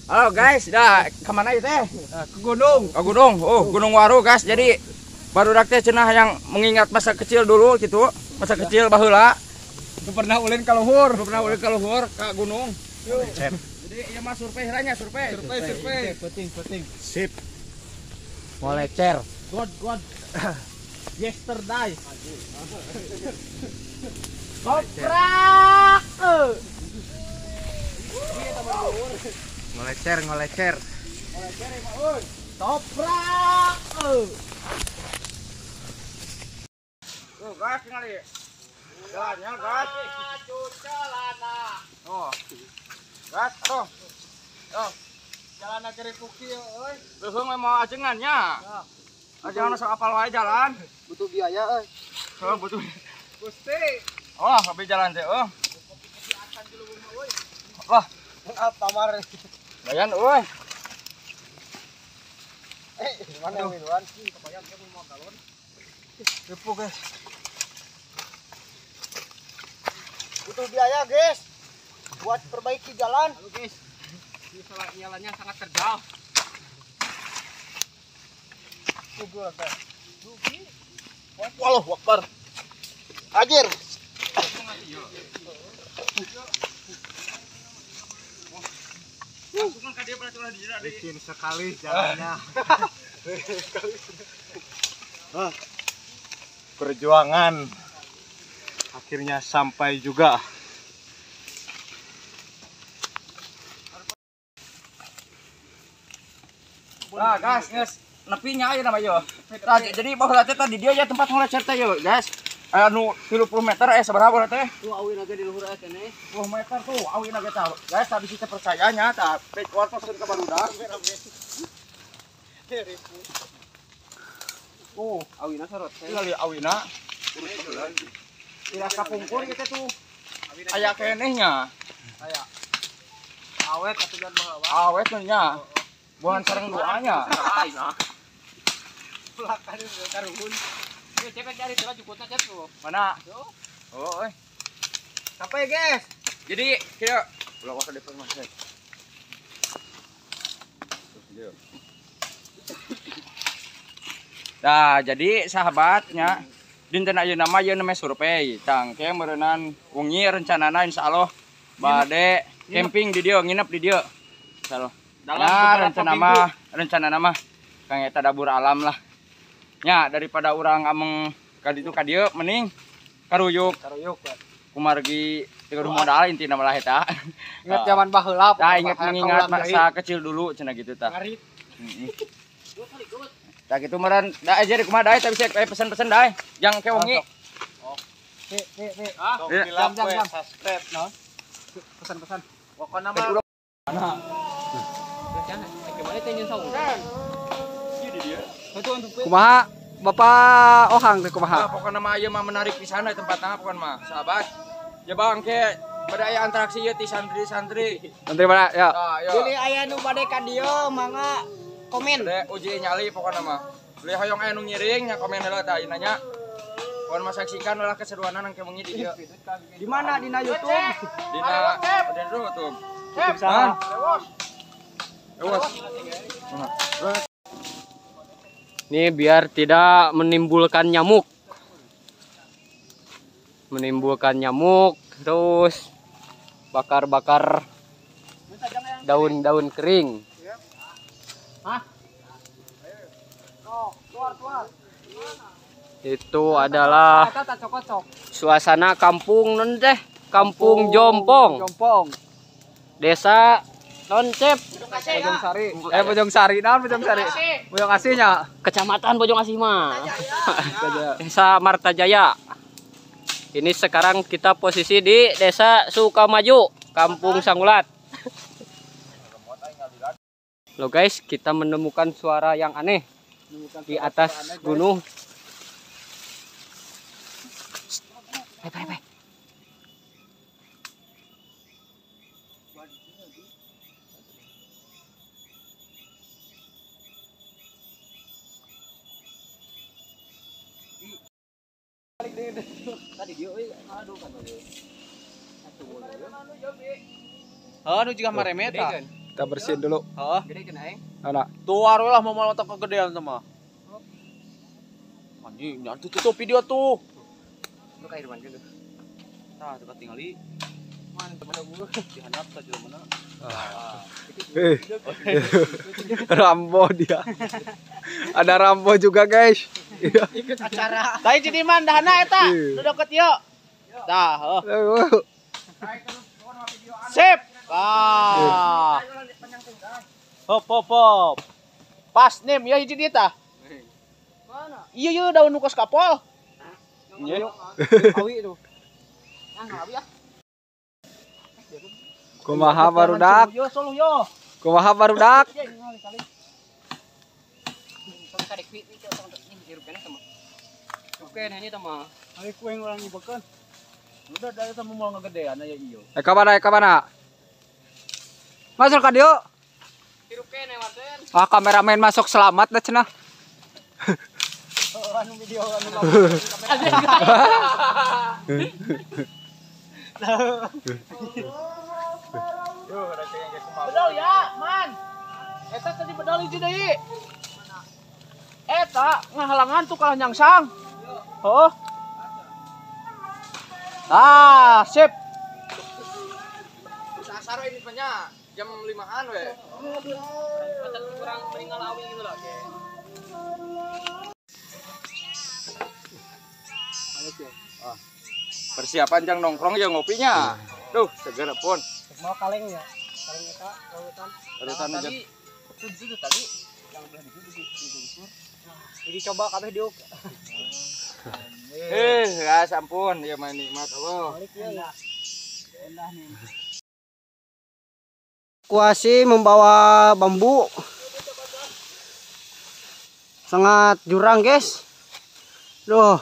Halo guys, dah kemana itu teh? Ke gunung. Ke gunung. Oh, Gunung Waru guys. Jadi baru teh cenah yang mengingat masa kecil dulu gitu. Masa kecil baheula. Pernah ulin ka luhur. Pernah ulin ka luhur ka gunung. Jadi ieu mah survei heranya, survei. Penting. Sip. Molecer. God. Yesterday. Koprak. Ngolecer. Toprak. Tuh, gas ningali. Jalannya gas. Celana. Oh. Gas, aduh. Oh, Celana keripuki euy. leuheung we mau ajengannya. Ajengan sok apal wae jalan. Butuh biaya euy. Oh, butuh. Gusti. Oh, habis jalan teh, oh. Wah, Pamar. layan euy. Mana minuan? Kebayang dia mau galon. Ripu, guys. Butuh biaya, guys. Buat perbaiki jalan. Halo, guys. Ini jalannya sangat terjal. Tunggu lah, Wallah, Akbar. Anjir. Licin sekali jalannya. Perjuangan akhirnya sampai juga. Nah, guys. Nepinya aja nama yo. Nah, jadi baheula teh tadi dia ya tempat ngolecer teh yo, guys. Anu 30 meter sabaraha teh? Tuh awin aja di luhur keneh. 10 meter tuh, awin lagi tahu. Guys, tadi kita percayanya tah page wartos ke barudak. Oh, awina sorot. Tinggal di awina. Tidak kapungkur kita tuh. Aya kenehnya. Aya. Awet atuh dan bahawa. Awet nya. Bukan sareng doanya. Pelakan itu karuhun. Yuk cepet cari tuh cukutna cepet tuh. Mana? Oh, Sampai guys. jadi kita ulah waktu depan Mas. Nah, jadi sahabatnya dinten ayeuna mah yeuna mah survei, cangke meureunnan wengi rencanana insyaallah bade camping di dieu, nginep di dieu. Insyaallah. Nah, rencana mah kang eta dapur alam lah. Nya daripada urang ameng ka ditu ka dieu mending karuyuk Ya. kumargi tinggal modal intina malah eta. Ingat zaman baheula. Tah ingat mengingat masa kecil dulu cenah gitu tah. Ngarit. Heeh. Tah kitu meureun da aja di kumaha dae tapi saya pesen-pesen dae yang kewengi. Nih. Jam. Subscribe no. Pesan-pesan. Pokoknya mah Mana? gimana teh nyeun saung. Ieu di dieu. Kumaha Bapak Ohang teh Nah, kumaha? pokoknya mah ieu mah menarik pisan we tempatna pokoknya mah sahabat. Ya bang ke bade aya interaksi ieu ti santri-santri. Nanti mana ya? Tah, yo. Pilih aya nu bade ka dieu mangga komen. Bade uji nyali pokoknya mah. Beli hoyong aya nu ngiring nya komen heula tah ayeuna nya. Pokona mah saksikan ulah keseruanan nang kewengi di dieu. Di mana dina YouTube? Dina dan YouTube. YouTube sana. Ini biar tidak menimbulkan nyamuk. Terus bakar-bakar daun-daun kering. Itu adalah suasana kampung non teh, kampung Jompong. Desa Noncep, Bojong Sari. Bojong Sari, naon Bojong Sari? Bojong Asihnya. Kecamatan Bojong Asih mah. Desa Martajaya. Ini sekarang kita posisi di Desa Sukamaju, Kampung Sangulat. Loh guys, kita menemukan suara yang aneh di atas gunung. Tadi dia aduh kan. Heeh, nu jiga mareme eta. Kita bersihin dulu. Heeh. Gede kan aing. Anak. Tuh aru lah mau malah kegedean sama. Anjing, nyantu tutup video tuh. Lu kayak depan gitu. Tah, teu tingali. Mana teman gua dihanap ka jelema mana. Rambo dia. Ada Rambo juga, guys. Ikut acara. Tah jadi man dahana eta. Nu deket yuk. Tah, heuh. Sip. Ah. Hop hop hop. Pas nem ya hiji dieu tah. Mana? Iya daun nu kos kapol. Iya. Awi itu. Awi ya. Kumaha barudak? Yo solo yo. Kumaha barudak? Oke, ini teman. Ari kueng urang nyibekeun. Udah dari temu mau ngegedean aya ieu. Eka mana? Masuk ka dieu. Hirup kene Martin. Ah, kameramen masuk selamat dah cenah. Anu video anu Bedol ya, man. Eta tadi bedol hiji deui. Eta ngahalangan tuh kalah nyangsang. Heuh. Ah, sip. Sasar ini banyak jam 5-an we. kurang meninggal awi gitu loh. Persiapan jang nongkrong jeung ngopinya. Duh, seger pun. Mau kaleng ya. Kaleng eta urutan. Urutan aja. Itu tadi yang belah itu. Jadi coba kabeh diuk. Ya sampun, ya mah nikmat Allah. Kuasi membawa bambu. Sangat jurang, guys. Duh.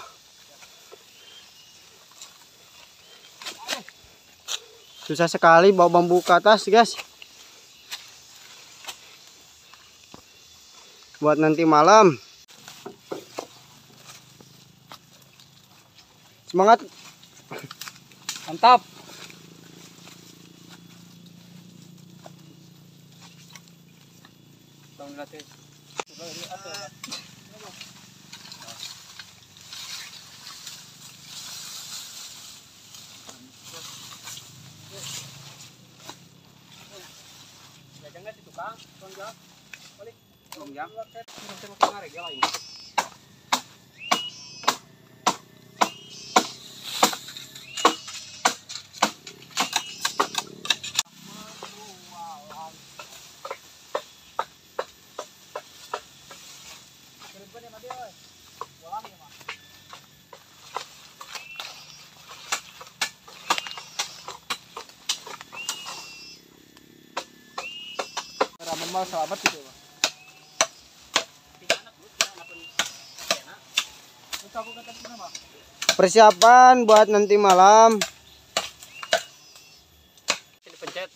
Susah sekali bawa bambu ke atas, guys. Buat nanti malam. Semangat. Mantap. Ramen mah selamat gitu, Pak. Persiapan buat nanti malam. Dipencet.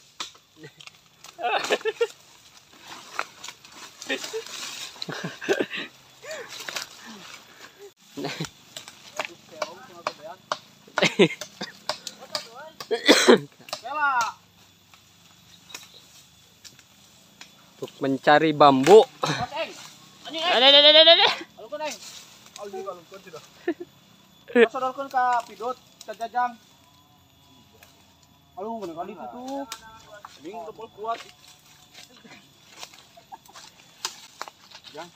Untuk mencari bambu. Sodorkeun ka pidot, ka jajang. Aluh, kali itu. Bing double kuat. Jang.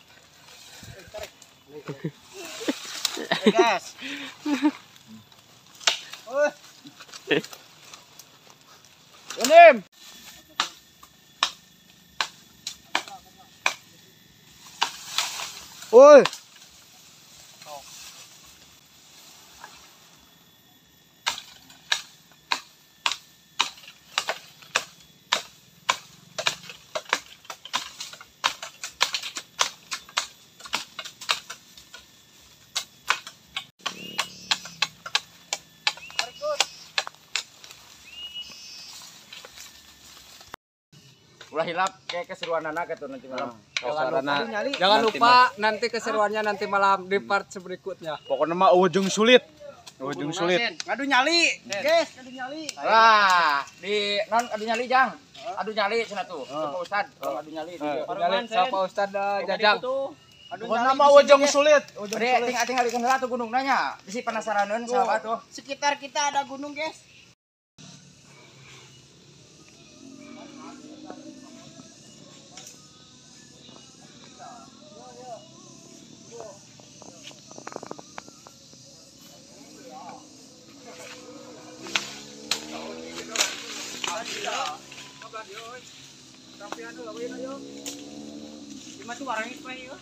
Gas. Unim. Oi. Ulah hilap kayak keseruan anak itu nanti malam. Jangan lupa nanti keseruannya nanti malam di part berikutnya. Pokoknya mah ujung sulit. Ujung sulit. Ngadu nyali. Guys, ngadu nyali. Lah, di non adu nyali jang. Adu nyali cenah tuh. Pak Ustad, adu nyali di dieu. Nyali siapa Ustad Jajang. Adu Nama ujung sulit. Ade tinggal tinggal tuh gunung nanya. Bisi penasaraneun sahabat tuh. Sekitar kita ada gunung, guys. Gimana tuh warnanya supaya